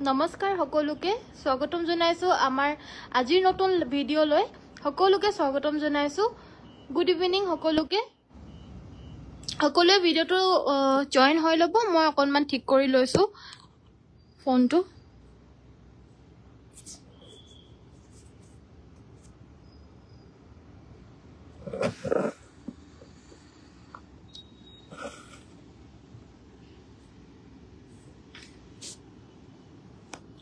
নমস্কাৰ সকলোকে স্বাগতম জনাইছো আমাৰ আজিৰ নতুন ভিডিঅ'লৈ সকলোকে স্বাগতম জনাইছো গুড ইভিনিং সকলোকে সকলোৱে ভিডিঅ'টো জয়েন হৈ লব মই অকনমান ঠিক কৰি লৈছো ফোনটো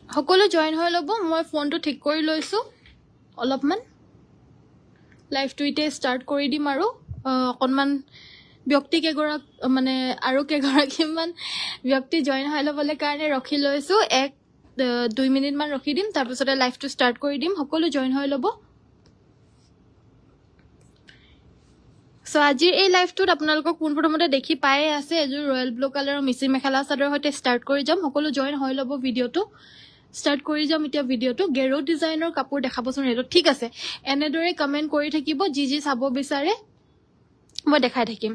সকলো জয়েন হৈ লব মই ফোনটো ঠিক কৰি লৈছো অলপমান লাইভ টুইটে ষ্টাৰ্ট কৰি দিম আৰু অকনমান ব্যক্তি কেগৰাক মানে আৰু কেগৰাকীমান ব্যক্তি জয়েন হৈ লবলৈ কাৰণে ৰখি লৈছো 1-2 মিনিট মান ৰখি দিম তাৰ পিছতে লাইভটো ষ্টাৰ্ট কৰি দিম সকলো জয়েন হৈ লব সো আজিৰ এই লাইভটোত আপোনালোকক পোনপ্ৰথমতে দেখি পাই আছে এজোৰ ৰয়েল ব্লু কালাৰৰ মিছি মেখেলা চাদৰ হৈতে ষ্টাৰ্ট কৰি যাম সকলো জয়েন হৈ লব ভিডিঅ'টো ষ্টাৰ্ট কৰি যাম এতিয়া ভিডিঅ'টো গেৰো ডিজাইনৰ কাপোৰ দেখাবচোন ৰেডত ঠিক আছে এনেদৰে কমেন্ট কৰি থাকিব যি যি চাব বিচাৰে মই দেখাই থাকিম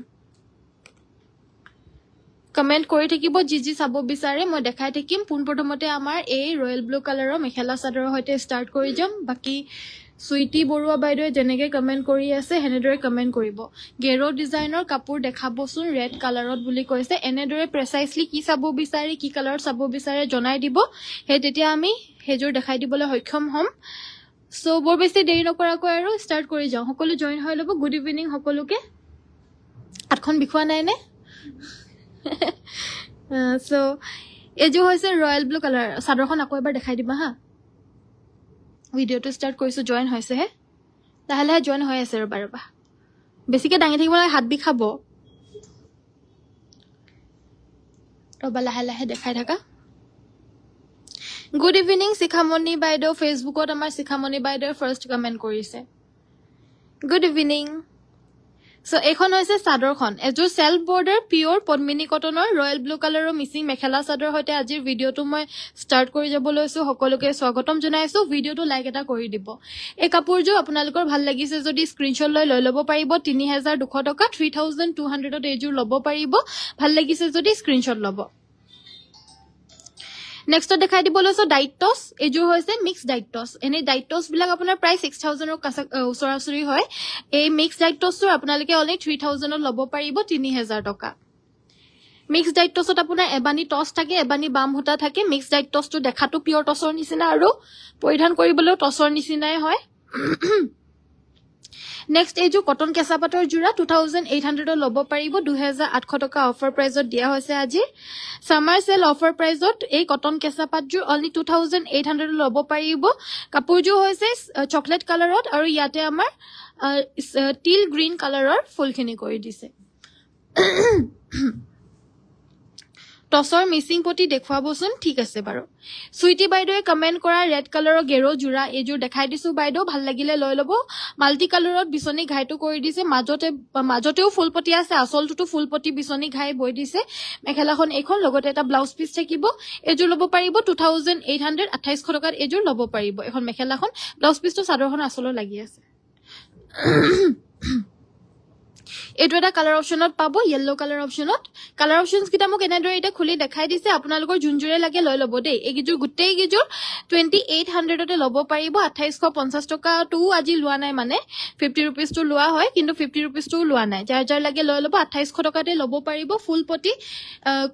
কমেন্ট কৰি থাকিব যি যি চাব বিচাৰে মই দেখাই থাকিম পোনপ্ৰথমতে আমাৰ এই ৰয়েল ব্লু কালাৰৰ মেখেলা চাদৰৰ হৈতে ষ্টাৰ্ট কৰি যাম বাকি সুইটি বৰুৱা বাইদেৱে যেনেকৈ কমেন্ট কৰি আছে হেনেদৰে কমেন্ট কৰিব গেৰো ডিজাইনৰ কাপোৰ দেখাবচোন ৰেড কালাৰত বুলি কৈছে এনেদৰে প্ৰেসাইজলি কি চাব বিচাৰে কি কালাৰ চাব বিচাৰে জনাই দিব হে তেতিয়া আমি হেজুৰ দেখাই দিবলৈ সক্ষম হ'ম সো বৰ বেছি দেৰি নকৰাকৈ আৰু ষ্টাৰ্ট কৰি যাওঁ সকলো জয়েন হৈ লব গুড ইভিনিং সকলোকে আঠখন বিখোৱা নাই নে সো এজু হৈছে ৰয়েল ব্লু কালাৰ চাদৰখন আকৌ এবাৰ দেখাই দিবা হা ভিডিঅ'টো ষ্টাৰ্ট কৰিছো জয়েন হৈছে হে লাহে লাহে জয়েন হৈ আছে ৰবা বেছিকে ডাঙি থাকিব লাগে হাত বিখাব ৰবা লাহে লাহে দেখাই থাকা গুড ইভিনিং শিখামণি বাইদেউ ফেসবুকত আমাৰ শিখামণি বাইদেউ ফাৰ্স্ট কমেন্ট কৰিছে গুড ইভিনিং সো এখন হৈছে চাদৰখন এজোৰ সেলফ বৰ্ডাৰ পিওৰ পদ্মিনী কটনৰ ৰয়েল ব্লু কালাৰৰ মিসিং মেখেলা চাদৰ হৈতে আজিৰ ভিডিঅ'টো মই ষ্টাৰ্ট কৰি যাব লৈছো সকলোকে স্বাগতম জনাইছো ভিডিঅ'টো লাইক এটা কৰি দিব এই কাপোৰযোৰ আপোনালোকৰ ভাল লাগিছে যদি স্ক্ৰিনশ্বট লৈ ল'ব পাৰিব 3200 টকা 3200 ত এজোৰ ল'ব পাৰিব ভাল লাগিছে যদি স্ক্ৰিনশ্বট ল'ব নেক্সট দেখাই দিব লৈছো ডাইটস এজোৰ হৈছে মিক্স ডাইটস এনে ডাইটস বিলাক আপোনাৰ প্ৰায় 6000 ৰ ওচৰাচৰি হয় এই মিক্স ডাইটসৰ আপোনালোকে অনলি 3000 ত ল'ব পাৰিব 3000 টকা মিক্স ডাইটসত আপোনাৰ এবানি টস থাকে এবানি বাম হুটা থাকে মিক্স ডাইটসটো দেখাটো পিওৰ টসৰ নিচিনা আৰু পৰিধান কৰিবলৈ টসৰ নিচিনাই হয় নেক্সট এজু কটন কেঁচা পাটৰ জোৰা 2800 ত ল'ব পাৰিব 2800 টকা অফাৰ প্ৰাইজত দিয়া হৈছে আজি সামাৰ সেল অফাৰ প্ৰাইজত এই কটন কেঁচা পাট জোৰ অনলি 2800 ত ল'ব পাৰিব কাপোৰজোৰ হৈছে চকলেট কালাৰত আৰু ইয়াতে আমাৰ টিল গ্ৰীন কালাৰৰ ফুলখিনি কৰি দিছে টসৰ মিসিং পটি দেখুৱাবচোন ঠিক আছে বাৰু সুইটি বাইদেৱে কমেন্ট কৰা ৰেড কালাৰৰ গেৰো জোৰা এজোৰ দেখাই দিছো বাইদেউ ভাল লাগিলে লৈ লব মাল্টি কালাৰত বিছনি ঘাইটো কৰি দিছে মাজতেও ফুলপটি আছে আসলটোটো ফুলপটি বিছনি ঘাই বৈ দিছে মেখেলাখন এখন লগতে এটা ব্লাউজ পিস থাকিব এজোৰ ল'ব পাৰিব 2800 2800 টকাত এজোৰ ল'ব পাৰিব এখন মেখেলাখন ব্লাউজ পিসটো চাদৰখন আসলৰ লাগি আছে এটো এটা কালাৰ অপচনত পাবো ইয়েলো কালাৰ অপচনত কালাৰ অপচনস কিটা মোক এনেদৰে এটা খুলি দেখাই দিছে আপোনালোকৰ জুনজুৰে লাগে লৈ লব দেই এইগিজুৰ গুটেই গিজুৰ 2800 তে ল'ব পাৰিব 2850 টকা টু আজি লোৱা নাই মানে 50 रुपीस টু লোৱা হয় কিন্তু 50 रुपीस টু লোৱা নাই যাৰ যাৰ লাগে লৈ লব 2800 টকাতে ল'ব পাৰিব ফুল পটি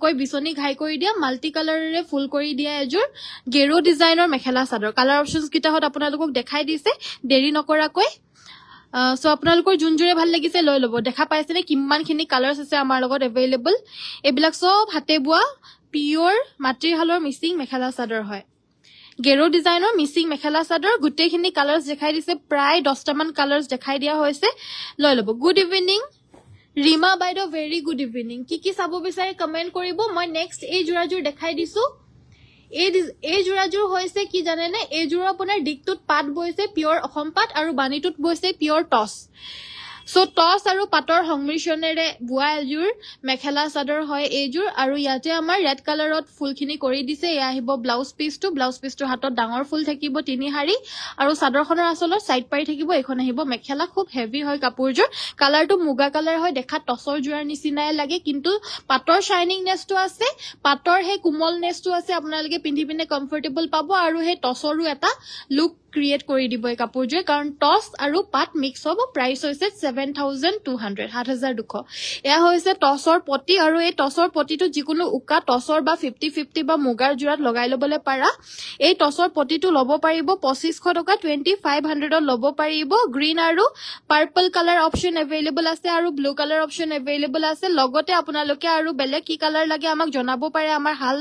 কই বিছনি ঘাই কৰি দিয়া মাল্টি কালাৰৰে ফুল কৰি দিয়া এজুৰ গেৰো ডিজাইনৰ মেখেলা চাদৰ কালাৰ অপচনস কিটা হত আপোনালোকক দেখাই দিছে দেৰি নকৰাকৈ সো আপোনালোকৰ জুনজুৰে ভাল লাগিছে লৈ লব দেখা পাইছে নে কিমানখিনি কালাৰছ আছে আমাৰ লগত अवेलेबल এবিলাক সব হাতে বুৱা পিওৰ মাট্ৰিহালৰ মিসিং মেখেলা চাদৰ হয় গেৰো ডিজাইনৰ মিসিং মেখেলা চাদৰ গুটেখিনি কালাৰছ দেখাই দিছে প্ৰায় 10টা মান কালাৰছ দেখাই দিয়া হৈছে লৈ লব গুড ইভিনিং ৰিমা বাইদেউ ভেৰি গুড ইভিনিং কি চাব বিচাৰে কমেন্ট কৰিব মই নেক্সট এই জোৰাজোৰ দেখাই দিছো এই জোৰাজোৰ হৈছে কি জানে নে এই জোৰ আপোনাৰ ডিকটোত পাট বৈছে পিওৰ অসম পাট আৰু বানিটোত বৈছে পিওৰ টস সো টস আৰু পাটৰ সংমিশ্ৰণেৰে বুৱা এযোৰ মেখেলা চাদৰ হয় এইযোৰ আৰু ইয়াতে আমাৰ ৰেড কালাৰত ফুলখিনি কৰি দিছে এয়া আহিব ব্লাউজ পিছটো হাতত ডাঙৰ ফুল থাকিব তিনি হাৰি আৰু চাদৰখনৰ আচলত সাইড পাৰি থাকিব এখন আহিব মেখেলা খুব হেভি হয় কাপোৰযোৰ কালাৰটো মুগা কালাৰ হয় দেখাত টসৰ জোৰাৰ নিচিনাই লাগে কিন্তু পাটৰ শাইনিং নেছটো আছে পাটৰ হে কোমল নেছটো আছে আপোনালোকে পিন্ধি পিনে কমফৰ্টেবল পাব আৰু হে টসৰো এটা লুক ক্ৰিয়েট কৰি দিব এই কাপোৰযোৰে কাৰণ টস আৰু পাট মিক্স হ'ব প্ৰাইস হৈছে 7200 7200 এয়া হৈছে টসৰ পটি আৰু এই টসৰ পটিটো যিকোনো উকা টসৰ বা 50-50 বা মুগাৰ জোৰাত লগাই লবলৈ পাৰা এই টসৰ পটিটো লব পাৰিব 2500 টকা 2500 লব পাৰিব গ্ৰীন আৰু পাৰ্পল কালাৰ অপচন এভেইলেবল আছে আৰু ব্লু কালাৰ অপচন এভেইলেবল আছে লগতে আপোনালোকে আৰু বেলেগ কি কালাৰ লাগে আমাক জনাব পাৰে আমাৰ হাল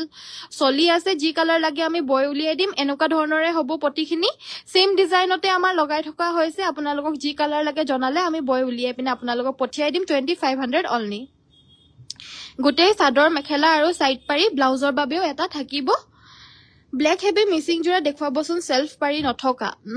চলি আছে যি কালাৰ লাগে আমি বয় উলিয়াই দিম এনেকুৱা ধৰণৰে হ'ব পটিখিনি সেম ডিজাইনতে আমাৰ লগাই থকা হৈছে আপোনালোকক যি কালাৰ লাগে জনালে আমি বয় উলিয়াই পিনে আপোনালোকক পঠিয়াই দিম 2500 অনলি গোটেই চাদৰ মেখেলা আৰু সাইড পাৰি ব্লাউজৰ বাবেও এটা থাকিব ব্ল্যাক হেভি মিসিং জোৰা দেখুৱাবচোন সেলফ পাৰি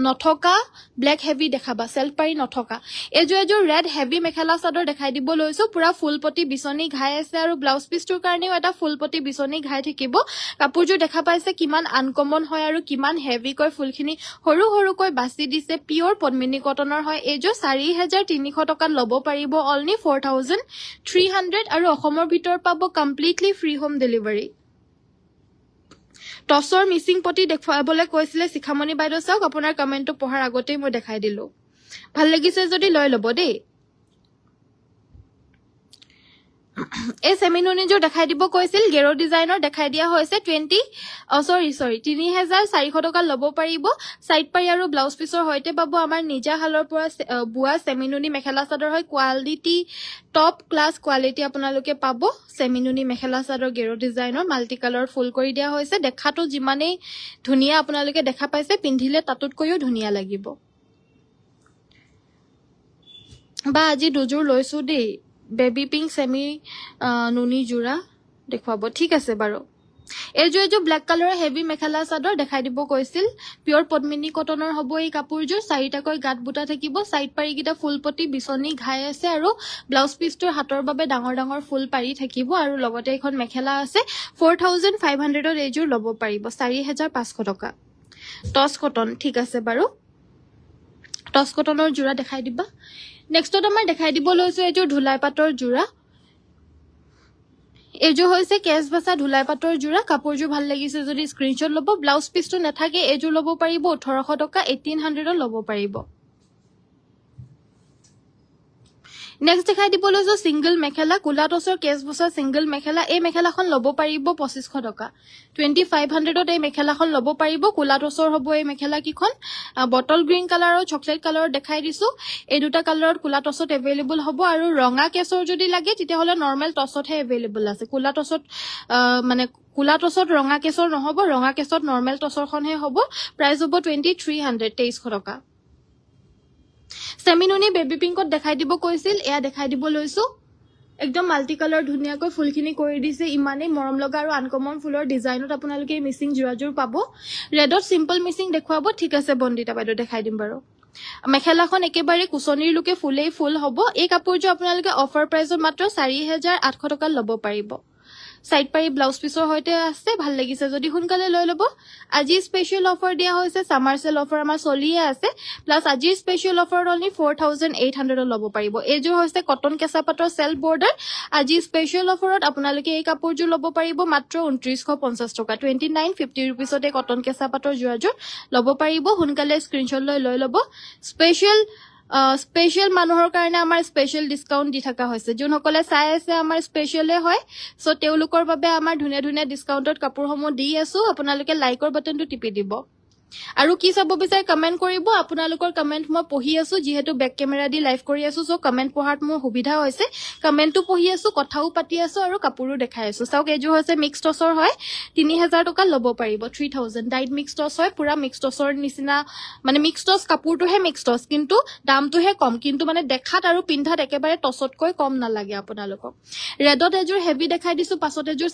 নথকা ব্ল্যাক হেভি দেখাবা সেলফ পাৰি নথকা এযোৰ ৰেড হেভি মেখেলা চাদৰ দেখাই দিব লৈছো পুৰা ফুলপটি বিচনী ঘাই আছে আৰু ব্লাউজ পিছটোৰ কাৰণেও এটা ফুলপটি বিচনী ঘাই থাকিব কাপোৰযোৰ দেখা পাইছে কিমান আনকমন হয় আৰু কিমান হেভি কৈ ফুলখিনি সৰু সৰুকৈ বাছি দিছে পিওৰ পদ্মিনী কটনৰ হয় এযোৰ 4300 টকাত লব পাৰিব অনলি 4300 আৰু অসমৰ ভিতৰ পাব কমপ্লিটলি ফ্ৰী হোম ডেলিভাৰী টসৰ মিসিং পটি দেখুৱাবলৈ কৈছিলে শিখামণি বাইদেউ চাওক আপোনাৰ কমেন্টটো পঢ়াৰ আগতেই মই দেখাই দিলো ভাল লাগিছে যদি লৈ ল'ব দেই এই সেমিনুনিজৰ দেখাই দিব কৈছিল গেৰো ডিজাইনৰ দেখাই দিয়া হৈছে 3400 টকা লব পাৰিব সাইড পাৰি আৰু ব্লাউজ পিছৰ হৈতে পাব আমাৰ নিজা হালৰ পৰা বুৱা সেমিনুনি মেখেলা চাদৰ হয় কোৱালিটি টপ ক্লাস কোৱালিটি আপোনালোকে পাব সেমিনুনি মেখেলা চাদৰ গেৰো ডিজাইনৰ মাল্টি কালাৰ ফুল কৰি দিয়া হৈছে দেখাটো যিমানেই ধুনিয়া আপোনালোকে দেখা পাইছে পিন্ধিলে তাততকৈও ধুনিয়া লাগিব বা আজি দুজোৰ লৈছো দেই বেবি পিংক সেমি নুনি জোৰা দেখুৱাব ঠিক আছে বাৰু এযোৰ ব্ল্যাক কালাৰৰ হেভি মেখেলা চাদৰ দেখাই দিব কৈছিল পিওৰ পদ্মিনী কটনৰ হ'ব এই কাপোৰযোৰ চাৰিটাকৈ গাত বুটা থাকিব সাইড পাৰি কিটা ফুলপটি বিচনী ঘাই আছে আৰু ব্লাউজ পিছটোৰ হাতৰ বাবে ডাঙৰ ডাঙৰ ফুল পাৰি থাকিব আৰু লগতে এখন মেখেলা আছে 4500 এযোৰ লব পাৰিব 4500 টকা টস কটন ঠিক আছে বাৰু টস কটনৰ জোৰা দেখাই দিবা নেক্সটত আমাৰ দেখাই দিব লৈছো এযোৰ ধুলাই পাটৰ জোৰা এযোৰ হৈছে কেছ বাছা ধুলাই পাটৰ জোৰা কাপোৰযোৰ ভাল লাগিছে যদি স্ক্ৰিনশ্বট লব ব্লাউজ পিছটো নাথাকে এযোৰ লব পাৰিব 1800 টকা 1800 লব পাৰিব নেক্সট দেখাই দিব লৈছো সিঙ্গল মেখেলা কুলা টসৰ কেছ বছা সিঙ্গল মেখেলা এই মেখেলাখন লব পাৰিব 2500 টকা 2500 এই মেখেলাখন লব পাৰিব কুলা টসৰ হ'ব এই মেখেলা কিখন বটল গ্ৰীন কালাৰ আৰু চকলেট কালাৰ দেখাই দিছো এই দুটা কালাৰত কুলা টসত এভেইলেবল হ'ব আৰু ৰঙা কেছৰ যদি লাগে তেতিয়া হলে নৰমাল টসতহে এভেইলেবল আছে কুলা টসত মানে কুলা টসত ৰঙা কেছৰ নহব ৰঙা কেছত নৰমাল টসৰখনহে হ'ব প্ৰাইস হ'ব 2300 টকা সেমিনুনি বেবি পিংকত দেখাই দিব কৈছিল এয়া দেখাই দিব লৈছো একদম মাল্টি কালাৰ ধুনিয়াকৈ ফুলখিনি কৰি দিছে ইমানেই মৰম লগা আৰু আনকমন ফুলৰ ডিজাইনত আপোনালোকে মিসিং জোৰাজোৰ পাব ৰেডত সিম্পল মিসিং দেখুৱাব ঠিক আছে বন্দিতা বাইদেউ দেখাই দিম বাৰু মেখেলাখন একেবাৰে কুচনিৰ লুকে ফুলেই ফুল হ'ব এই কাপোৰযোৰ আপোনালোকে অফাৰ প্ৰাইসত মাত্ৰ 4800 টকা লব পাৰিব সাইড পাৰি ব্লাউজ পিছৰ হৈতে আছে ভাল লাগিছে যদি হুনকালে লৈ লব আজি স্পেশাল অফাৰ দিয়া হৈছে সামাৰ সেল অফাৰ আমাৰ চলিয়ে আছে প্লাস আজি স্পেশাল অফাৰ অনলি 4800 লব পাৰিব এযোৰ হৈছে কটন কেঁচা পাটৰ সেল বৰ্ডাৰ আজি স্পেশাল অফাৰত আপোনালোকে এই কাপোৰযোৰ লব পাৰিব মাত্ৰ 2950 টকা 2950 रुपीसতে কটন কেঁচা পাটৰ জোৰাজোৰ লব পাৰিব হুনকালে স্ক্ৰিনশ্বট লৈ লব স্পেশাল মানুহৰ কাৰণে আমাৰ স্পেশাল ডিসকাউন্ট দি থকা হৈছে যোনসকলে চাই আছে আমাৰ স্পেশালে হয় সো তেওঁলোকৰ বাবে আমাৰ ধুনীয়া ধুনীয়া ডিসকাউন্টত কাপোৰসমূহ দি আছো আপোনালোকে লাইকৰ বাটনটো টিপি দিব আৰু কি চাব বিচাৰে কমেন্ট কৰিব আপোনালোকৰ কমেন্ট মই পঢ়ি আছো যেহেতু বেক কেমেৰা দি লাইভ কৰি আছো সো কমেন্ট পঢ়াত মোৰ সুবিধা হৈছে কমেন্টটো পঢ়ি আছো কথাও পাতি আছো আৰু কাপোৰো দেখাই আছো চাওক এযোৰ হৈছে মিক্স টসৰ হয় 3000 টকা লব পাৰিব 3000 ডাইট মিক্স টস হয় পুৰা মিক্স টসৰ নিচিনা মানে মিক্স টস কাপোৰটোহে মিক্স টস কিন্তু দামটোহে কম কিন্তু মানে দেখাত আৰু পিন্ধাত একেবাৰে টসতকৈ কম নালাগে আপোনালোকক ৰেডত এযোৰ হেভি দেখাই দিছো পাছত এযোৰ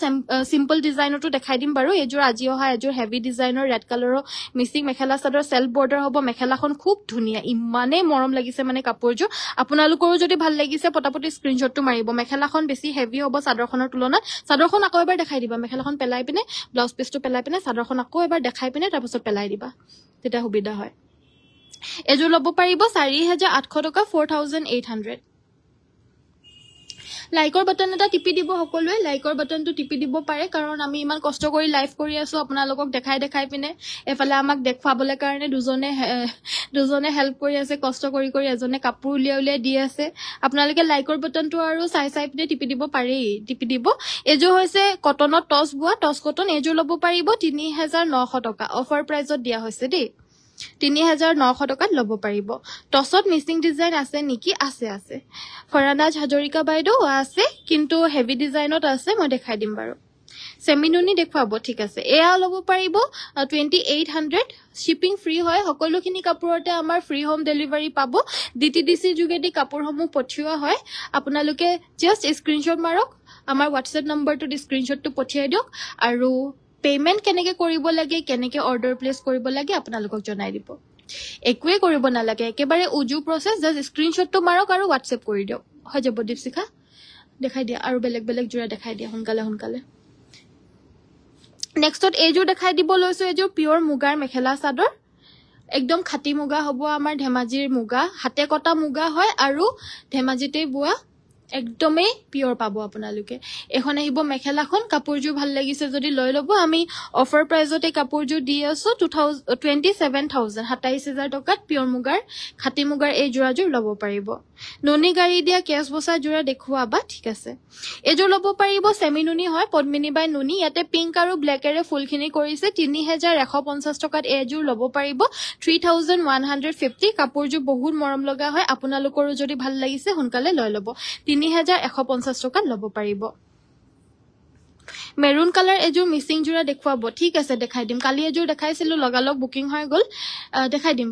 সিম্পল ডিজাইনটো দেখাই দিম বাৰু এযোৰ আজি অহা এযোৰ হেভি ডিজাইনৰ ৰেড কালাৰৰ missing mekhela chador self border হ'ব মেখেলাখন খুব ধুনিয়া ইমানে মৰম লাগিছে মানে কাপোৰযোৰ আপোনালোকৰো যদি ভাল লাগিছে পটাপটি স্ক্ৰিনশ্বটটো মাৰিব মেখেলাখন বেছি হেভি হ'ব চাদৰখনৰ তুলনাত চাদৰখন আকৌ এবাৰ দেখাই দিবা মেখেলাখন পেলাই পিনে ব্লাউজ পিছটো পেলাই পিনে চাদৰখন আকৌ এবাৰ দেখাই পিনে তাৰ পিছত পেলাই দিবা তেতিয়া সুবিধা হয় এযোৰ ল'ব পাৰিব 4800 টকা 4800 লাইকৰ বাটন এটা টিপি দিব সকলোৱে লাইকৰ বাটনটো টিপি দিব পাৰে কাৰণ আমি ইমান কষ্ট কৰি লাইভ কৰি আছো আপোনালোকক দেখাই পিনে এফালে আমাক দেখুৱাবলৈ কাৰণে দুজনে হেল্প কৰি আছে কষ্ট কৰি এজনে কাপোৰ উলিয়াই দি আছে আপোনালোকে লাইকৰ বাটনটো আৰু চাই পিনে টিপি দিব পাৰি টিপি দিব এযোৰ হৈছে কটনৰ টছ বুৱা টছ কটন এযোৰ ল'ব পাৰিব 3900 টকা অফাৰ প্ৰাইজত দিয়া হৈছে দেই 3900 টকাত ল'ব পাৰিব টছত মিসিং ডিজাইন আছে নেকি আছে ফৰানাজ হাজৰিকা বাইদেউ আছে কিন্তু হেভি ডিজাইনত আছে মই দেখাই দিম বাৰু সেমিনুনি দেখুৱাব ঠিক আছে এয়া ল'ব পাৰিব 2800 শিপিং ফ্ৰী হয় সকলোখিনি কাপোৰতে আমাৰ ফ্ৰী হোম ডেলিভাৰী পাব ডিটিডিসি যোগেদি কাপোৰসমূহ পঠিওৱা হয় আপোনালোকে জাস্ট স্ক্ৰিনশ্বট মাৰক আমাৰ WhatsApp নম্বৰটো স্ক্ৰিনশ্বটটো পঠিয়াই দিয়ক আৰু পেমেন্ট কেনেকে কৰিব লাগে কেনেকে অৰ্ডাৰ প্লেস কৰিব লাগে আপোনালোকক জনাই দিব একোৱে কৰিব নালাগে একেবাৰে উজু প্ৰসেস জাস্ট স্ক্ৰিনশ্বটটো মাৰক আৰু WhatsApp কৰি দিয়ক হৈ যাব দীপশিখা দেখাই দিয়া আৰু বেলেগ জোৰা দেখাই দিয়া সোনকালে নেক্সটত এযোৰ দেখাই দিব লৈছো এযোৰ পিওৰ মুগাৰ মেখেলা চাদৰ একদম খাটি মুগা হ'ব আমাৰ ধেমাজিৰ মুগা হাতে কটা মুগা হয় আৰু ধেমাজিতে বোৱা একদমই পিওৰ পাবো আপোনালোকে এখন আহিব মেখেলাখন কাপোৰযোৰ ভাল লাগিছে যদি লৈ লব আমি অফাৰ প্ৰাইজতে কাপোৰযোৰ দি আছো 27000 27000 টকাত পিওৰ মুগাৰ খাটি মুগাৰ এই জোৰাযোৰ ল'ব পাৰিব নুনি গাড়ী দিয়া কেছ বসা জোৰা দেখুৱাবা ঠিক আছে এযোৰ ল'ব পাৰিব সেমি নুনি হয় পদ্মিনী বাই নুনি ইয়াতে পিংক আৰু ব্ল্যাকেৰে ফুলখিনি কৰিছে 3150 টকাত এযোৰ ল'ব পাৰিব 3150 কাপোৰযোৰ বহুত মৰম লগা হয় আপোনালোকৰো যদি ভাল লাগিছে সোনকালে লৈ ল'ব 3150 টকাত ল'ব পাৰিব মেৰুন কালাৰ এযোৰ মিসিং জোৰা দেখুৱাব ঠিক আছে দেখাই দিম কালি এযোৰ দেখাইছিলো লগালগ বুকিং হৈ গল দেখাই দিম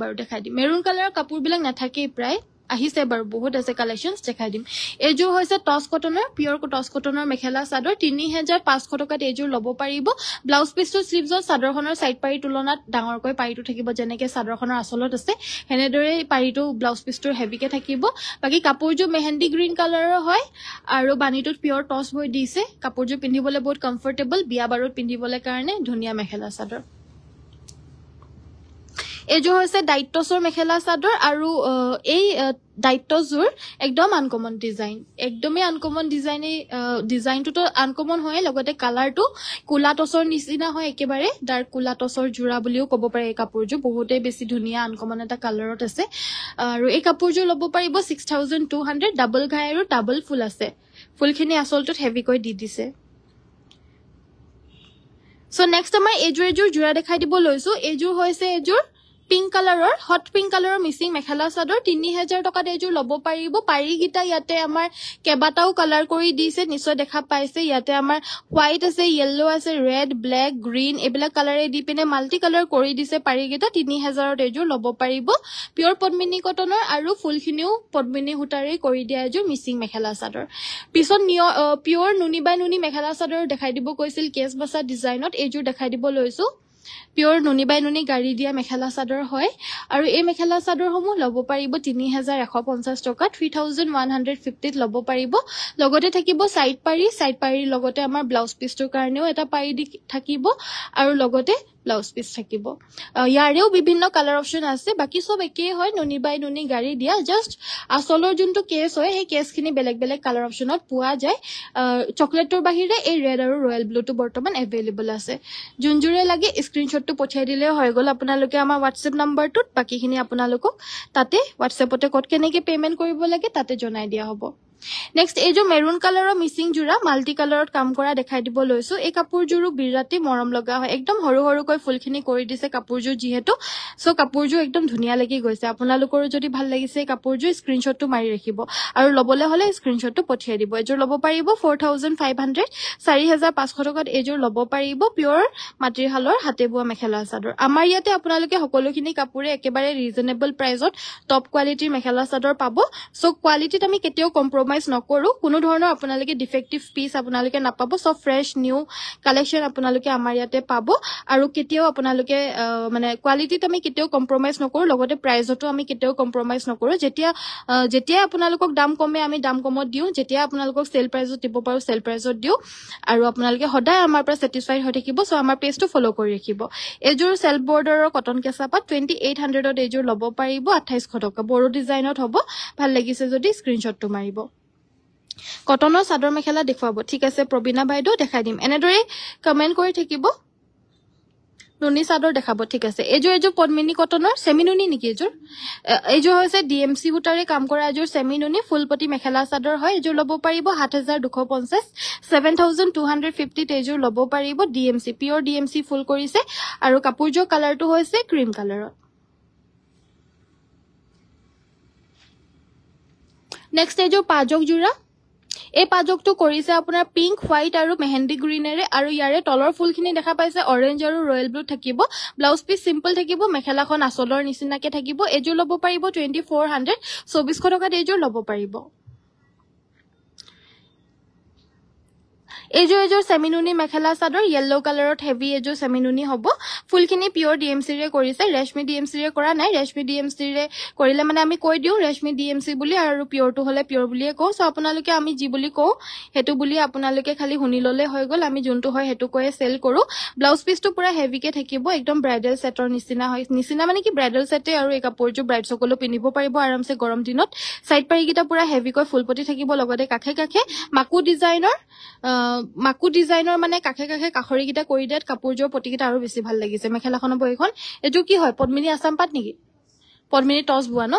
মেৰুন কালাৰৰ কাপোৰবিলাক নাথাকেই প্ৰায় আহিছে বাৰু বহুত আছে কালেকশনস দেখাই দিম এযোৰ হৈছে টস কটনৰ পিওৰ টস কটনৰ মেখেলা চাদৰ 3500 টকাত এযোৰ ল'ব পাৰিব ব্লাউজ পিছটো স্লিভছৰ চাদৰখনৰ সাইড পাৰি তুলনাত ডাঙৰকৈ পাৰিটো থাকিব যেনেকে চাদৰখনৰ আসলত আছে হেনেদৰে পাৰিটো ব্লাউজ পিছটোৰ হেভিকে থাকিব বাকি কাপোৰযোৰ মেহেন্দি গ্ৰীন কালাৰৰ হয় আৰু বানিটোত পিওৰ টস হৈ দিছে কাপোৰযোৰ পিন্ধিবলৈ বহুত কমফৰ্টেবল বিয়া বাৰুত পিন্ধিবলৈ কাৰণে ধুনিয়া মেখেলা চাদৰ এযোৰ হৈছে দায়িত্বসৰ মেখেলা চাদৰ আৰু এই দায়িত্বজোৰ একদম আনকমন ডিজাইন একদমই আনকমন ডিজাইনটো তো আনকমন হয় লগতে কালাৰটো কুলা টসৰ নিচিনা হয় একেবাৰে ডাৰ্ক কুলা টসৰ জোৰা বুলিও ক'ব পাৰে এই কাপোৰযোৰ বহুতেই বেছি ধুনিয়া আনকমন এটা কালাৰত আছে আৰু এই কাপোৰযোৰ ল'ব পাৰিব 6200 ডাবল ঘাই আৰু ডাবল ফুল আছে ফুলখিনি আসলটোত হেভিকৈ দি দিছে সো নেক্সট আমাৰ এযোৰ জোৰা দেখাই দিব লৈছো এযোৰ হৈছে এযোৰ পিংক কালাৰৰ হট পিংক কালাৰৰ মিসিং মেখেলা চাদৰ 3000 টকাত এযোৰ ল'ব পাৰিব পাৰি গিটা ইয়াতে আমাৰ কেবাটাও কালাৰ কৰি দিছে নিশ্চয় দেখা পাইছে ইয়াতে আমাৰ হোৱাইট আছে ইয়েলো আছে ৰেড ব্ল্যাক গ্ৰীন এবিলাক কালাৰে দি পিনে মাল্টি কালাৰ কৰি দিছে পাৰি গিটা 3000ত এযোৰ ল'ব পাৰিব পিওৰ পদ্মিনী কটনৰ আৰু ফুলখিনিও পদ্মিনী হুটাৰে কৰি দিয়া এযোৰ মিসিং মেখেলা চাদৰ পিছত পিওৰ নুনি বাই নুনি মেখেলা চাদৰ দেখাই দিব কৈছিল কেছ বসা ডিজাইনত এযোৰ দেখাই দিব লৈছো পিওৰ নুনি বাই নুনি গাড়ি দিয়া মেখেলা চাদৰ হয় আৰু এই মেখেলা চাদৰসমূহ ল'ব পাৰিব 3150 টকা 3150 ল'ব পাৰিব লগতে থাকিব সাইড পাৰি লগতে আমাৰ ব্লাউজ পিছটোৰ কাৰণেও এটা পাৰি থাকিব আৰু লগতে ব্লাউজ পিছ থাকিব ইয়াৰেও বিভিন্ন কালাৰ অপচন আছে বাকি সব একেই হয় নুনি বাই নুনি গাড়ি দিয়া জাস্ট আসলৰ যোনটো কেছ হয় সেই কেছখিনি বেলেগ কালাৰ অপচনত পোৱা যায় চকলেটৰ বাহিৰে এই ৰেড আৰু ৰয়েল ব্লুটো বৰ্তমান এভেইলেবল আছে জুনজুৰে লাগে স্ক্ৰিনশ্বটটো পঠিয়াই দিলে হৈ গল আপোনালোকে আমাৰ WhatsApp নম্বৰটোত বাকিখিনি আপোনালোকক তাতে WhatsAppতে কোড কেনেকে পেমেন্ট কৰিব লাগে তাতে জনাই দিয়া হ'ব নেক্সট এযোৰ মেৰুন কালাৰৰ মিসিং জোৰা মাল্টি কালাৰত কাম কৰা দেখাই দিব লৈছো এই কাপোৰযোৰো বিৰাটি মৰম লগা হয় একদম সৰুকৈ ফুলখিনি কৰি দিছে কাপোৰযোৰ যিহেতু সো কাপোৰযোৰ একদম ধুনিয়া লাগি গৈছে আপোনালোকৰ যদি ভাল লাগিছে কাপোৰযোৰ স্ক্ৰিনশ্বটটো মাৰি ৰাখিব আৰু লবলে হলে স্ক্ৰিনশ্বটটো পঠিয়াই দিব এযোৰ ল'ব পাৰিব 4500 4500 টকাত এযোৰ ল'ব পাৰিব পিওৰ মাটিৰ হালৰ হাতে বোৱা মেখেলা চাদৰ আমাৰ ইয়াতে আপোনালোকে সকলোখিনি কাপোৰে একেবাৰে ৰিজনেবল প্ৰাইজত টপ কোৱালিটিৰ মেখেলা চাদৰ পাব সো কোৱালিটিত আমি কেতিয়াও কম্প্ৰমাইজ কম্প্ৰমাইজ নকৰো কোনো ধৰণৰ আপোনালোকে ডিফেক্টিভ পিস আপোনালোকে নাপাব সব ফ্ৰেশ নিউ কালেকশন আপোনালোকে আমাৰ ইয়াতে পাব আৰু কেতিয়াও আপোনালোকে মানে কোৱালিটিত আমি কেতিয়াও কম্প্ৰমাইজ নকৰো লগতে প্ৰাইজতো আমি কেতিয়াও কম্প্ৰমাইজ নকৰো যেতিয়া আপোনালোকক দাম কমে আমি দাম কমত দিও যেতিয়া আপোনালোকক সেল প্ৰাইজত দিব পাৰো সেল প্ৰাইজত দিও আৰু আপোনালোকে সদায় আমাৰ পৰা স্যাটিসফাইড হৈ থাকিব সো আমাৰ পেজটো ফলো কৰি ৰাখিব এজোৰ সেলফ বৰ্ডাৰৰ কটন কেঁচাপাত 2800 ত এজোৰ ল'ব পাৰিব 2800 টকা বড়ো ডিজাইনত হ'ব ভাল লাগিছে যদি স্ক্ৰিনশ্বটটো মাৰিব কটনৰ চাদৰ মেখেলা দেখুৱাব ঠিক আছে প্ৰবীণা বাইদেউ দেখাই দিম এনেদৰে কমেন্ট কৰি থাকিব নুনি চাদৰ দেখাব ঠিক আছে এজোৰ পদ্মিনী কটনৰ সেমিনুনি নেকি এজোৰ হৈছে ডিএমসি উটাৰে কাম কৰা এজোৰ সেমিনুনি ফুলপটি মেখেলা চাদৰ হয় এজোৰ ল'ব পাৰিব 7250 7250 এজোৰ ল'ব পাৰিব ডিএমসি পিওৰ ডিএমসি ফুল কৰিছে আৰু কাপোৰজোৰ কালাৰটো হৈছে ক্ৰীম কালাৰত নেক্সট এজোৰ পাজক জোৰা এই পাজকটো কৰিছে আপোনাৰ পিংক হোৱাইট আৰু মেহেন্দি গ্ৰীনেৰে আৰু ইয়াৰে তলৰ ফুলখিনি দেখা পাইছে অৰেঞ্জ আৰু ৰয়েল ব্লু থাকিব ব্লাউজ পিস সিম্পল থাকিব মেখেলাখন আসলৰ নিচিনাকে থাকিব এজোৰ ল'ব পাৰিব 2400 2400 টকাত এজোৰ ল'ব পাৰিব এজোৰ সেমিনুনি মেখেলা চাদৰ ইয়েলো কালাৰত হেভি এজোৰ সেমিনুনি হ'ব ফুলখিনি পিওৰ ডিএমসি ৰে কৰিছে ৰেশমি ডিএমসি ৰে কৰা নাই ৰেশমি ডিএমসি ৰে কৰিলে মানে আমি কৈ দিও ৰেশমি ডিএমসি বুলি আৰু পিওৰটো হলে পিওৰ বুলিয়ে কও সো আপোনালোকে আমি জি বুলি কও হেতু বুলি আপোনালোকে খালি শুনি ললে হৈ গল আমি যোনটো হয় হেতু কয়ে সেল কৰো ব্লাউজ পিসটো পুৰা হেভিকে থাকিব একদম ব্ৰাইডাল সেটৰ নিচিনা হয় নিচিনা মানে কি ব্ৰাইডাল সেটে আৰু এই কাপোৰটো ব্ৰাইড সকলো পিনিব পাৰিব আৰামছে গৰম দিনত সাইড পাৰিকিটা পুৰা হেভিকৈ ফুলপটি থাকিব লগতে কাখে কাখে মাকু ডিজাইনৰ মানে কাখে কাখে কাখৰি কিটা কৰি দিয়াত কাপোৰজোৰ পটিকিটা আৰু বেছি ভাল লাগিছে মেখেলাখনৰ বহিখন এজো কি হয় পদ্মিনী আসাম পাট নেকি পদ্মিনী টস বুয়া ন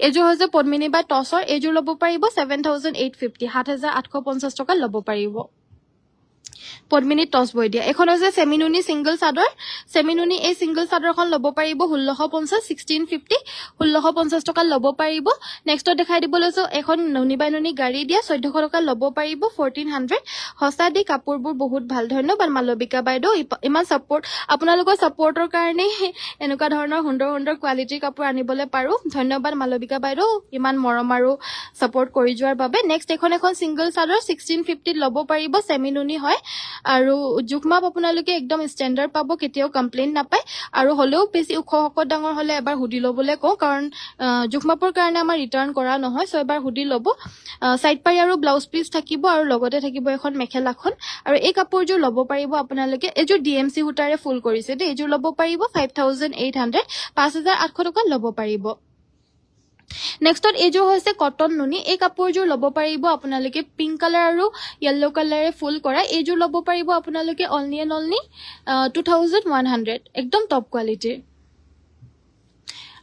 এজো হৈছে পদ্মিনী বা টসৰ এজো ল'ব পাৰিব 7850 7850 টকা ল'ব পাৰিব পদ্মিনী টস বই দিয়া এখন হৈছে সেমিনুনি সিঙ্গল চাদৰ সেমিনুনি এই সিঙ্গল চাদৰখন ল'ব পাৰিব 1650 1650 1650 টকা ল'ব পাৰিব নেক্সট দেখাই দিব লৈছো এখন নুনি বাই নুনি গাড়ী দিয়া 1400 টকা ল'ব পাৰিব 1400 হসা দি কাপোৰবোৰ বহুত ভাল ধন্যবাদ মালবিকা বাইদেউ ইমান সাপোৰ্ট আপোনালোকৰ সাপোৰ্টৰ কাৰণে এনেকুৱা ধৰণৰ সুন্দৰ কোৱালিটিৰ কাপোৰ আনিবলৈ পাৰো ধন্যবাদ মালবিকা বাইদেউ ইমান মৰম আৰু সাপোৰ্ট কৰি যোৱাৰ বাবে নেক্সট এখন সিঙ্গল চাদৰ 1650 ল'ব পাৰিব সেমিনুনি হয় আৰু জুকমাপ আপোনালোকে একদম স্ট্যান্ডাৰ্ড পাব কেতিয়াও কমপ্লেইন নাপায় আৰু হলেও বেছি উখ ডাঙৰ হলে এবাৰ হুডি লবলে কও কাৰণ জুকমাপৰ কাৰণে আমাৰ ৰিটাৰ্ন কৰা নহয় সো এবাৰ হুডি লব সাইড পাই আৰু ব্লাউজ পিস থাকিব আৰু লগতে থাকিব এখন মেখেলাখন আৰু এই কাপোৰজোৰ ল'ব পাৰিব আপোনালোকে এজোৰ ডিএমসি হুটাৰে ফুল কৰিছে দে এজোৰ ল'ব পাৰিব 5800 5800 টকা ল'ব পাৰিব নেক্সটত এজো হৈছে কটন নুনি এই কাপোৰজোৰ ল'ব পাৰিব আপোনালোকে পিংক কালাৰ আৰু ইয়েলো কালাৰে ফুল কৰা এজোৰ ল'ব পাৰিব আপোনালোকে অনলি 2100 একদম টপ কোৱালিটিৰ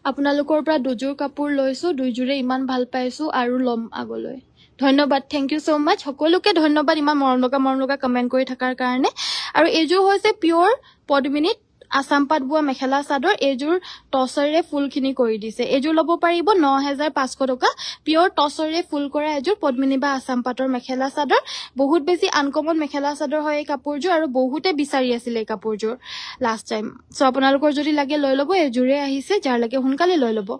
আপোনালোকৰ পৰা দুজোৰ কাপোৰ লৈছো দুইজোৰে ইমান ভাল পাইছো আৰু লম আগলৈ ধন্যবাদ থ্যাংক ইউ সো মাচ সকলোকে ধন্যবাদ ইমান মৰম লগা কমেন্ট কৰি থাকাৰ কাৰণে আৰু এজোৰ হৈছে পিওৰ পদ্মিনী আসাম পাট বুয়া মেখেলা চাদৰ এজোৰ টসৰে ফুলখিনি কৰি দিছে এজোৰ ল'ব পাৰিব 9500 টকা পিওৰ টসৰে ফুল কৰা এজোৰ পদ্মিনী বা আসাম পাটৰ মেখেলা চাদৰ বহুত বেছি আনকমন মেখেলা চাদৰ হয় এই কাপোৰজোৰ আৰু বহুতে বিচাৰি আছিল এই কাপোৰজোৰ লাষ্ট টাইম সো আপোনালোকৰ যদি লাগে লৈ ল'ব এজোৰে আহিছে যাৰ লাগে সোনকালে লৈ ল'ব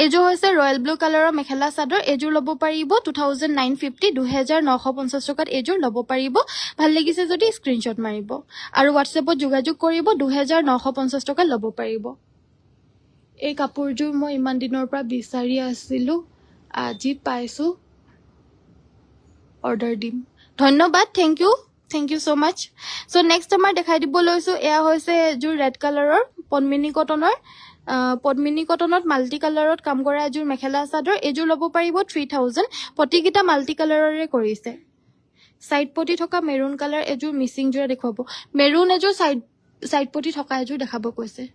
এজো হৈছে ৰয়েল ব্লু কালাৰৰ মেখেলা চাদৰ এজোৰ ল'ব পাৰিব 2950 2950 টকাত এজোৰ ল'ব পাৰিব ভাল লাগিছে যদি স্ক্ৰিনশ্বট মাৰিব আৰু WhatsAppত যোগাযোগ কৰিব 2950 টকা ল'ব পাৰিব এই কাপোৰজোৰ মই ইমান দিনৰ পৰা বিচাৰি আছিল আজি পাইছো অৰ্ডাৰ দিম ধন্যবাদ thank you so mass so next আমাৰ দেখাই দিব লৈছো এয়া হৈছে এজোৰ ৰেড কালাৰৰ পদ্মিনী কটনত মাল্টি কালাৰত কাম কৰা এজোৰ মেখেলা চাদৰ এজোৰ ল'ব পাৰিব 3000 পটিকিটা মাল্টি কালাৰৰে কৰিছে সাইড পটি থকা মেৰুন কালাৰ এজোৰ মিসিং জোৰা দেখুৱাব মেৰুন এজোৰ সাইড পটি থকা এজোৰ দেখাব কৈছে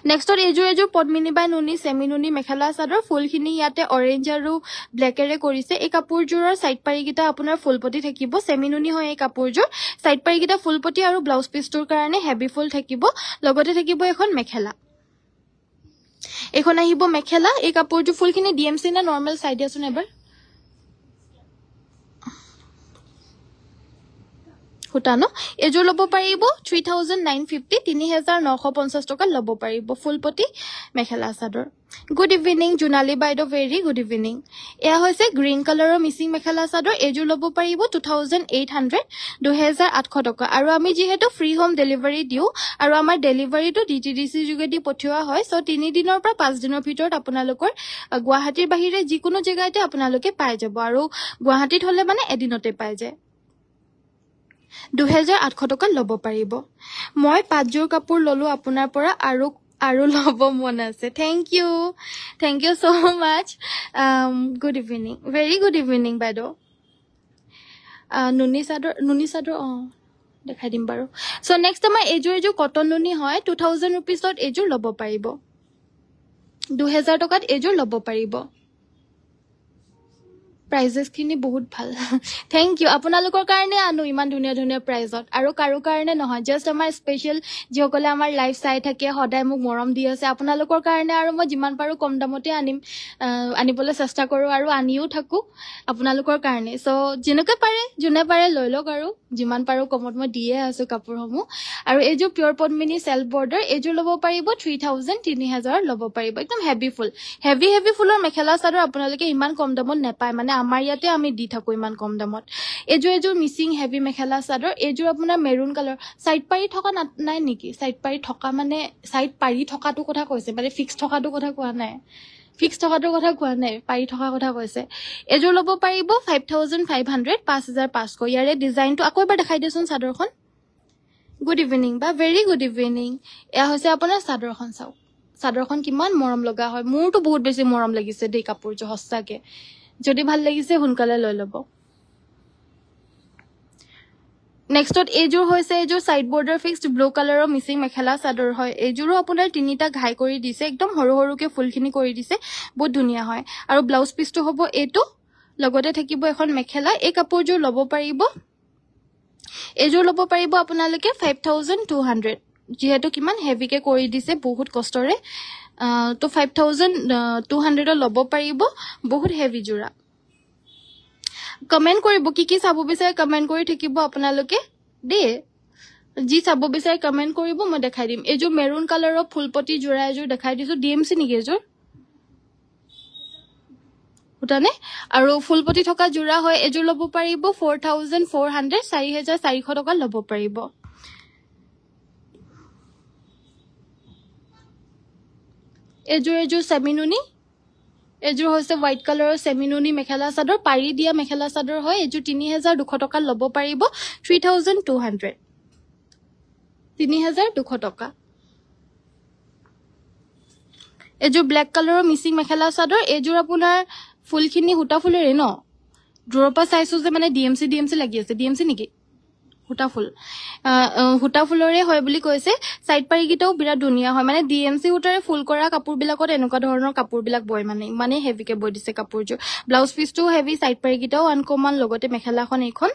নেক্সটত এজোৰ পদ্মিনী বা নুনি সেমিনুনি মেখেলা চাদৰ ফুলখিনি ইয়াতে অৰেঞ্জ আৰু ব্ল্যাকেৰে কৰিছে এই কাপোৰজোৰৰ সাইড পাৰিকিটা আপোনাৰ ফুলপটি থাকিব সেমিনুনি হয় এই কাপোৰজোৰ সাইড পাৰিকিটা ফুলপটি আৰু ব্লাউজ পিসটোৰ কাৰণে হেভি ফুল থাকিব লগতে থাকিব এখন মেখেলা এখন আহিব মেখেলা এই কাপোৰজোৰ ফুলখিনি ডিএমসি না নৰমাল সাইড আছুন এবাৰ হুটানো এজোৰ ল'ব পাৰিব 3950 3950 টকা ল'ব পাৰিব ফুলপটি মেখেলা চাদৰ গুড ইভিনিং জুনালী বাইদেউ ভেৰি গুড ইভিনিং এয়া হৈছে গ্ৰীণ কালাৰৰ মিচিং মেখেলা চাদৰ এইযোৰ ল'ব পাৰিব 2800 2800 টকা আৰু আমি যিহেতু ফ্ৰী হোম ডেলিভাৰী দিওঁ আৰু আমাৰ ডেলিভাৰীটো ডিটিডিসি যোগেদি পঠিওৱা হয় সো 3 দিনৰ পৰা 5 দিনৰ ভিতৰত আপোনালোকৰ গুৱাহাটীৰ বাহিৰে যিকোনো জেগাতে আপোনালোকে পাই যাব আৰু গুৱাহাটীত হলে মানে এদিনতে পাই যায় 2800 টকা ল'ব পাৰিব মই পাঁচযোৰ কাপোৰ ললো আপোনাৰ পৰা আৰু লব মন আছে thank you so much good evening very good evening বাইদেউ নুনি চাদৰ দেখাই দিম বাৰু সো নেক্সট আমাৰ এযোৰ কটন নুনি হয় 2000 रुपीसত এযোৰ ল'ব পাৰিব 2000 টকাত এযোৰ ল'ব পাৰিব প্ৰাইজেস খিনি বহুত ভাল থ্যাংক ইউ আপোনালোকৰ কাৰণে আনো ইমান ধুনীয়া ধুনীয়া প্ৰাইজত আৰু কাৰো কাৰণে নহয় জাস্ট আমাৰ স্পেশাল যিসকলে আমাৰ লাইভ চাই থাকে সদায় মোক মৰম দি আছে আপোনালোকৰ কাৰণে আৰু মই যিমান পাৰো কম দামতে আনিবলৈ চেষ্টা কৰো আৰু আনিও থাকো আপোনালোকৰ কাৰণে সো যোনে পাৰে লৈ লওক আৰু যিমান পাৰো কমত মই দিয়ে আছো কাপোৰসমূহ আৰু এইযোৰ পিয়ৰ পদ্মিনী সেলফ বৰ্ডাৰ এইযোৰ ল'ব পাৰিব 3000 3000 ল'ব পাৰিব একদম হেভি ফুলৰ মেখেলা চাদৰ আপোনালোকে ইমান কম দামত নেপায় মানে আমাৰ ইয়াতে আমি দি থাকো ইমান কম দামত এইযোৰ মিচিং হেভি মেখেলা চাদৰ এইযোৰ আপোনাৰ মেৰুন কালাৰ সাইড পাৰি থকা নাই নেকি সাইড পাৰি থকা মানে সাইড পাৰি থকাটো কথা কৈছে মানে ফিক্স থকাটো কথা কোৱা নাই পাৰি থকা কথা কৈছে এইযোৰ ল'ব পাৰিব 5500 5500 ইয়াৰে ডিজাইনটো আকৌ এবাৰ দেখাই দিছোন চাদৰখন গুড ইভিনিং বা ভেৰি গুড ইভিনিং এয়া হৈছে আপোনাৰ চাদৰখন চাওক চাদৰখন কিমান মৰম লগা হয় মোৰটো বহুত বেছি মৰম লাগিছে দেই কাপোৰটো হস্তাকে যদি ভাল লাগিছে হুনকালে লৈ লব নেক্সটত এইযোৰ হৈছে এইযোৰ সাইড বৰ্ডাৰ ফিক্সড ব্লু কালাৰৰ মিচিং মেখেলা চাদৰ হয় এইযোৰো আপোনাৰ তিনিটা ঘাই কৰি দিছে একদম সৰুকে ফুলখিনি কৰি দিছে বহুত ধুনীয়া হয় আৰু ব্লাউজ পিসটো হ'ব এইটো লগতে থাকিব এখন মেখেলা এই কাপোৰযোৰ ল'ব পাৰিব এইযোৰ ল'ব পাৰিব আপোনালোকে 5200 যেহেতু কিমান হেভিকে কৰি দিছে বহুত কষ্টৰে তো 5200 ল'ব পাৰিব বহুত হেভি জোৰা কমেন্ট কৰিব কি চাব বিচাৰে কমেন্ট কৰি থাকিব আপোনালোকে দে যি চাব বিচাৰে কমেন্ট কৰিব মই দেখাই দিম এইযোৰ মেৰুন কালাৰৰ ফুলপটি জোৰা এযোৰ দেখাই দিছো ডিএমসি নেকি এযোৰ উটানে আৰু ফুলপটি থকা জোৰা হয় এযোৰ ল'ব পাৰিব 4400 4400 টকা ল'ব পাৰিব এযোৰ সেমিনুনি এযোৰ হৈছে হোৱাইট কালাৰৰ সেমিনুনি মেখেলা চাদৰ পাৰি দিয়া মেখেলা চাদৰ হয় এযোৰ 3200 টকা ল'ব পাৰিব 3200 3200 টকা এযোৰ ব্ল্যাক কালাৰৰ মিচিং মেখেলা চাদৰ এযোৰ আপোনাৰ ফুলখিনি হুটা ফুলেৰে ন দূৰৰ পৰা চাইছো যে মানে ডিএমসি লাগি আছে ডিএমসি নেকি হুটা ফুলৰে হয় বুলি কৈছে সাইড পাৰি গিটাও বিৰাট ধুনীয়া হয় মানে ডিএমসি হুটাৰে ফুল কৰা কাপোৰ বিলাকত এনেকুৱা ধৰণৰ কাপোৰ বিলাক বয় মানে হেভিকে বয় দিছে কাপোৰযোৰ ব্লাউজ পিসটো হেভি সাইড পাৰি গিটাও আনকমন লগতে মেখেলাখন এইখন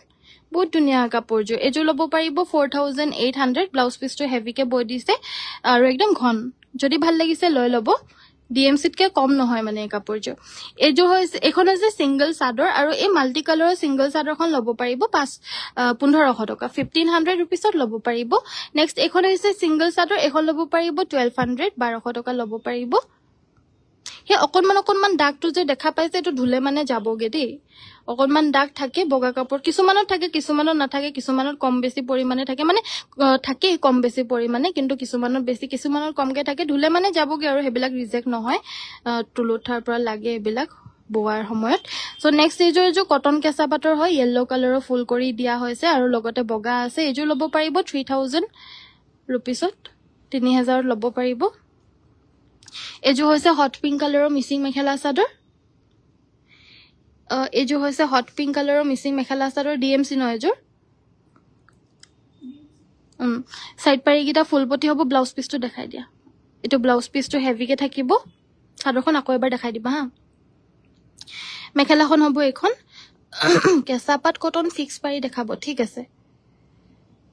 বহুত ধুনীয়া কাপোৰযোৰ এযোৰ ল'ব পাৰিব 4800 ব্লাউজ পিসটো হেভিকে বয় দিছে আৰু একদম ঘন যদি ভাল লাগিছে লৈ ল'ব ডিএমসিতকে কম নহয় মানে কাপোৰযোৰ এযোৰ হৈছে এখন আছে সিঙ্গল চাদৰ আৰু এই মাল্টি কালাৰৰ সিঙ্গল চাদৰখন ল'ব পাৰিব 1500 টকা 1500 रुपीसত ল'ব পাৰিব নেক্সট এখন হৈছে সিঙ্গল চাদৰ এখন ল'ব পাৰিব 1200 1200 টকা ল'ব পাৰিব হে অকনমান দাগটো যে দেখা পাইছে এটো ধুলে মানে যাবগে দেই অকনমান দাগ থাকে বগা কাপোৰ কিছুমানত থাকে কিছুমানত নাথাকে কিছুমানত কম বেছি পৰিমাণে থাকে মানে থাকে কম বেছি পৰিমাণে কিন্তু কিছুমানত বেছি কিছুমানত কমকে থাকে ধুলে মানে যাবগে আৰু হেবিলাক ৰিজেক্ট নহয় তুলুঠাৰ পৰা লাগে এবিলাক বোৱাৰ সময়ত সো নেক্সট এযোৰ কটন কেঁচা পাটৰ হয় ইয়েলো কালাৰৰ ফুল কৰি দিয়া হৈছে আৰু লগতে বগা আছে এযোৰ ল'ব পাৰিব 3000 रुपीसত 3000 ল'ব পাৰিব এযোৰ হৈছে হট পিংক কালাৰৰ মিচিং মেখেলা চাদৰ এযোৰ হৈছে হট পিংক কালাৰৰ মিচিং মেখেলা চাদৰ ডিএমসি নহয় এযোৰ সাইড পাৰি গিটা ফুলপটি হ'ব ব্লাউজ পিসটো দেখাই দিয়া এটো ব্লাউজ পিসটো হেভিকে থাকিব চাদৰখন আকৌ এবাৰ দেখাই দিবা হা মেখেলাখন হ'ব এখন কেঁচা পাট কটন ফিক্স পাৰি দেখাব ঠিক আছে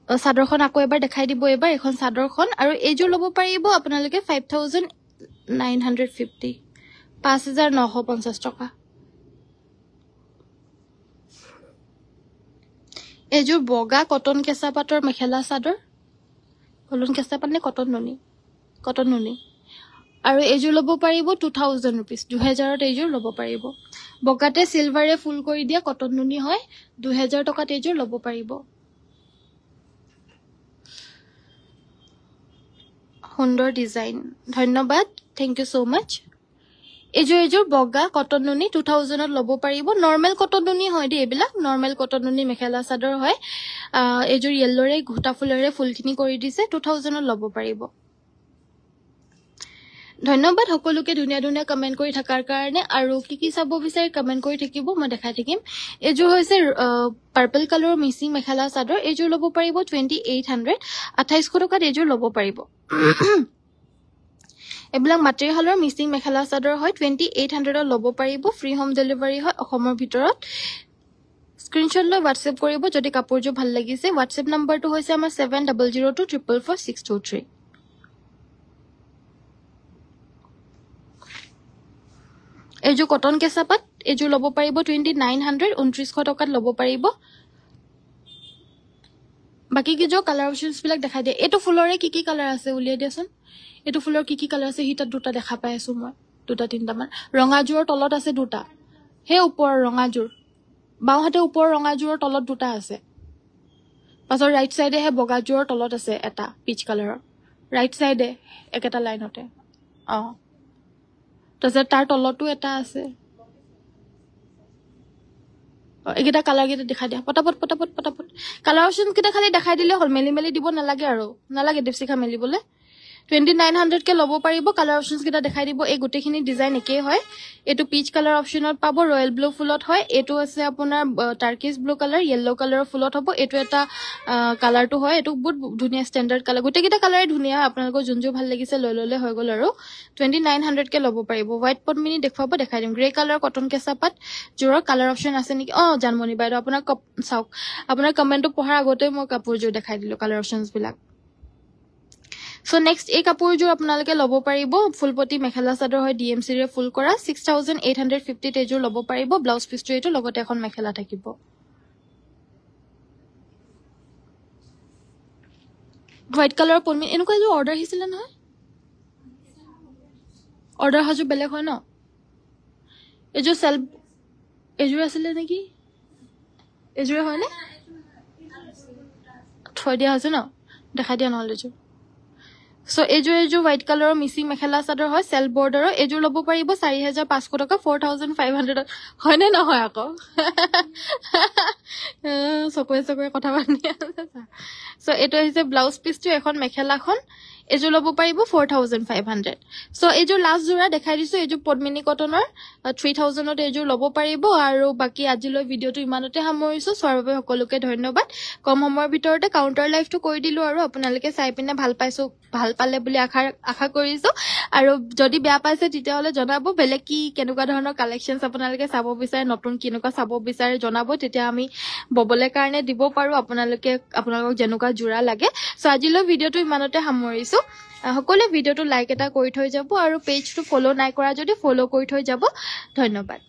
চাদৰখন আকৌ এবাৰ দেখাই দিব এবাৰ এখন চাদৰখন আৰু এযোৰ ল'ব পাৰিব আপোনালোকে 5950 5950 টকা এযোৰ বগা কটন কেঁচা পাটৰ মেখেলা চাদৰ কলন কেঁচা পাট নে কটন নুনি আৰু এইযোৰ ল'ব পাৰিব 2000 rupees 2000ত এইযোৰ ল'ব পাৰিব বগাতে সিলভাৰে ফুল কৰি দিয়া কটন নুনি হয় 2000 টকাত এইযোৰ ল'ব পাৰিব সুন্দৰ ডিজাইন ধন্যবাদ থ্যাংক ইউ সো মাচ এইযোৰ বগা কটন নুনি 2000ত ল'ব পাৰিব নৰমাল কটন নুনি হয় দে এবিলাক নৰমাল কটন নুনি মেখেলা চাদৰ হয় এইযোৰ ইয়েলোৰে ঘটা ফুলৰে ফুলখিনি কৰি দিছে 2000ত ল'ব পাৰিব ধন্যবাদ সকলোকে ধুনিয়া ধুনিয়া কমেন্ট কৰি থাকাৰ কাৰণে আৰু কি চাব বিচাৰি কমেন্ট কৰি থাকিব মই দেখাই থাকিম এইযোৰ হৈছে পাৰ্পল কালাৰৰ মিসিং মেখেলা চাদৰ এইযোৰ ল'ব পাৰিব 2800 2800 টকাত এইযোৰ ল'ব পাৰিব এবিলাক মাটেৰিয়েলৰ মিসিং মেখেলা চাদৰ হয় 2800ত ল'ব পাৰিব ফ্ৰী হোম ডেলিভাৰী হয় অসমৰ ভিতৰত স্ক্ৰিনশ্বট লৈ WhatsApp কৰিব যদি কাপোৰযোৰ ভাল লাগিছে WhatsApp নম্বৰটো হৈছে আমাৰ 7002444623 এইযোৰ কটন কেঁচাপাত এইযোৰ ল'ব পাৰিব 2900 2900 টকাত ল'ব পাৰিব বাকি কিজো কালাৰ অপচনছ বিলাক দেখাই দিয়ে এটো ফুলৰে কি কালাৰ আছে উলিয়াই দিয়াচোন এটো ফুলৰ কি কালাৰ আছে হিতাত দুটা দেখা পাই আছো মই দুটা তিনটা মান ৰঙাজোৰৰ তলত আছে দুটা হে ওপৰৰ ৰঙাজোৰ বাওহাতে ওপৰৰ ৰঙাজোৰৰ তলত দুটা আছে পাছৰ ৰাইট সাইডে হে বগাজোৰৰ তলত আছে এটা পিচ কালাৰৰ ৰাইট সাইডে একেটা লাইনতে তাছত তাৰ তলতো এটা আছে একেটা কালাৰ গেটা দেখা দিয়া পটাপট কালাৰ অপচন কিটা খালি দেখাই দিলে হল মেলি দিব নালাগে আৰু নালাগে দীপশিখা মেলিবলে 2900 কে ল'ব পাৰিব কালাৰ অপচনছ কিটা দেখাই দিব এই গুটেখিনি ডিজাইন একে হয় এটো পিচ কালাৰ অপচনত পাব ৰয়েল ব্লু ফুলত হয় এটো আছে আপোনাৰ টাৰ্কিছ ব্লু কালাৰ ইয়েলো কালাৰৰ ফুলত হ'ব এটো এটা কালাৰটো হয় এটো বহুত ধুনিয়া ষ্টেণ্ডাৰ্ড কালাৰ গুটেকিটা কালাৰে ধুনিয়া আপোনালোকৰ যোনজো ভাল লাগিছে লৈ ললে হৈ গল আৰু 2900 কে ল'ব পাৰিব হোৱাইট পদ্মিনী দেখুৱাব দেখাই দিম গ্ৰে কালাৰ কটন কেঁচাপাত জোৰৰ কালাৰ অপচন আছে নেকি জানমণি বাইদেউ আপোনাৰ চাওক আপোনাৰ কমেন্টটো পঢ়াৰ আগতে মই কাপোৰজোৰ দেখাই দিলো কালাৰ অপচনছ বিলাক So next এই কাপোৰজোৰ আপোনালোকে ল'ব পাৰিব ফুলপটি মেখেলা চাদৰ হয় DMC ৰে ফুল কৰা 6850 তেজোৰ ল'ব পাৰিব ব্লাউজ পিছটো এটো লগতে এখন মেখেলা থাকিব হোৱাইট কালাৰ পমি এনেকুৱা যে অৰ্ডাৰ হিছিল নহয় অৰ্ডাৰ হাজু বেলেগ হয় ন এজো সেল এজোৰ আছিল নেকি এজোৰ হয় নে থৈ দিয়া আছে ন দেখা দিয়া নহলে এজোৰ So এজোৰ হোৱাইট কালাৰৰ মিসিং মেখেলা চাদৰ হয় সেল বৰ্ডাৰৰ এজোৰ ল'ব পাৰিব 4500 টকা 4500 হয় নে নহয় আকৌ সকৈ কথা পানি সো এটো হৈছে ব্লাউজ পিছটো এখন মেখেলাখন এজোৰ ল'ব পাৰিব 4500 সো এজোৰ লাষ্ট জোৰা দেখাই দিছো এজোৰ পদ্মিনী কটনৰ 3000ত এজোৰ ল'ব পাৰিব আৰু বাকি আজিলৈ ভিডিওটো ইমানতে সামৰিছো চোৱাৰ বাবে সকলোকে ধন্যবাদ কম সময়ৰ ভিতৰতে কাউন্টাৰ লাইভটো কৰি দিলো আৰু আপোনালোকে চাই পিনে ভাল পালে বুলি আশা কৰিছো আৰু যদি বেয়া পাইছে তেতিয়াহলে জনাব বেলেগ কি কেনেকুৱা ধৰণৰ কালেকশনছ আপোনালোকে চাব বিচাৰে নতুন কিনেকুৱা চাব বিচাৰে জনাব তেতিয়া আমি ববলে কাৰণে দিব পাৰো আপোনালোকক যেনেকুৱা জোৰা লাগে সো আজিলৈ ভিডিওটো ইমানতে সামৰিছো সকলোৱে ভিডিওটো লাইক এটা কৰি থৈ যাব আৰু পেজটো ফলো নাই কৰা যদি ফলো কৰি থৈ যাব ধন্যবাদ